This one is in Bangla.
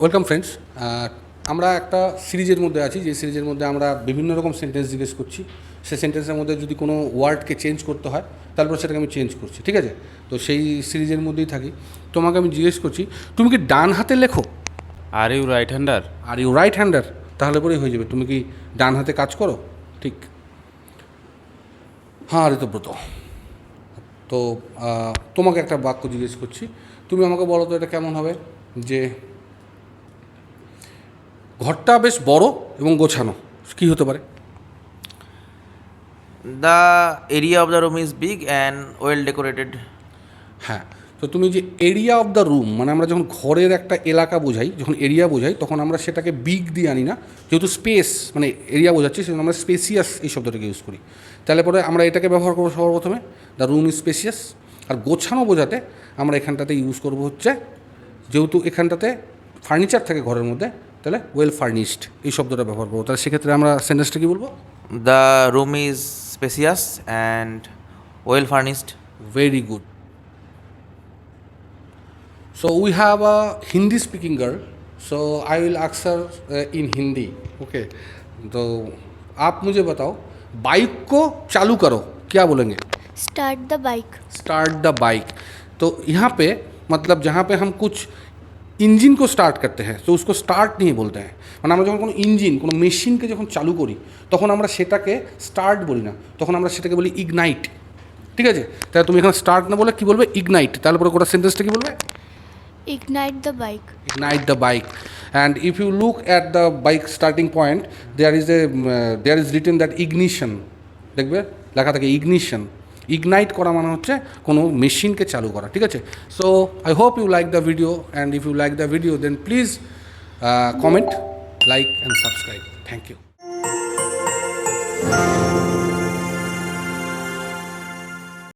Welcome friends. আমরা একটা সিরিজের মধ্যে আছি, যে সিরিজের মধ্যে আমরা বিভিন্ন রকম সেন্টেন্স জিজ্ঞেস করছি। সেই সেন্টেন্সের মধ্যে যদি কোনো ওয়ার্ডকে চেঞ্জ করতে হয় তারপর সেটাকে আমি চেঞ্জ করছি, ঠিক আছে? তো সেই সিরিজের মধ্যেই থাকি। তোমাকে আমি জিজ্ঞেস করছি, তুমি কি ডান হাতে লেখো? Are you right hander? Are you right hander? তাহলে পরেই হয়ে যাবে। তুমি কি ডান হাতে কাজ করো? ঠিক। হ্যাঁ ঋতব্রত, তো তোমাকে একটা বাক্য জিজ্ঞেস করছি, তুমি আমাকে বলো তো এটা কেমন হবে, যে ঘরটা বেশ বড় এবং গোছানো, কী হতে পারে? The area of the room is big and well decorated. হ্যাঁ, তো তুমি যে এরিয়া অফ দ্য রুম, মানে আমরা যখন ঘরের একটা এলাকা বোঝাই, যখন এরিয়া বোঝাই, তখন আমরা সেটাকে বিগ দিয়ে আনি না, যেহেতু স্পেস মানে এরিয়া বোঝাচ্ছি, সেজন্য আমরা স্পেসিয়াস এই শব্দটাকে ইউজ করি। তাহলে পরে আমরা এটাকে ব্যবহার করবো সর্বপ্রথমে, দ্য রুম ইজ স্পেসিয়াস। আর গোছানো বোঝাতে আমরা এখানটাতে ইউজ করবো হচ্ছে, যেহেতু এখানটাতে ফার্নিচার থাকে ঘরের মধ্যে, তাহলে ওয়েল ফার্নিশড এই শব্দটা ব্যবহার করবো। তাহলে সেক্ষেত্রে আমরা সেন্টেন্সটা কী বলবো? The room is spacious and well furnished. Very good. So we have a Hindi speaking girl. So I will ask her in Hindi. Okay. तो आप मुझे बताओ, बाइक को चालू करो, क्या बोलेंगे? Start the bike. Start the bike. तो यहाँ पे मतलब जहाँ पे हम कुछ ইঞ্জিন को স্টার্ট করতে हैं তো उसको স্টার্ট नहीं बोलते हैं। মানে আমরা যখন কোনো ইঞ্জিন, কোনো মেশিনকে যখন চালু করি, তখন আমরা সেটাকে স্টার্ট বলি না, তখন আমরা সেটাকে বলি ইগনাইট। ঠিক আছে? তাহলে তুমি এখানে স্টার্ট না বলে কী বলবে? ইগনাইট। তাহলে পরে গোটা সেন্টেন্সটা কী বলবে? Ignite the bike. Ignite the bike. And if you look at the bike starting point, there is written that ignition. দেখবে লেখা থাকে ignition. ইগনাইট করা মানে হচ্ছে কোনো মেশিনকে চালু করা, ঠিক আছে? So I hope you like the video, and if you like the video then please comment, like and subscribe. Thank you.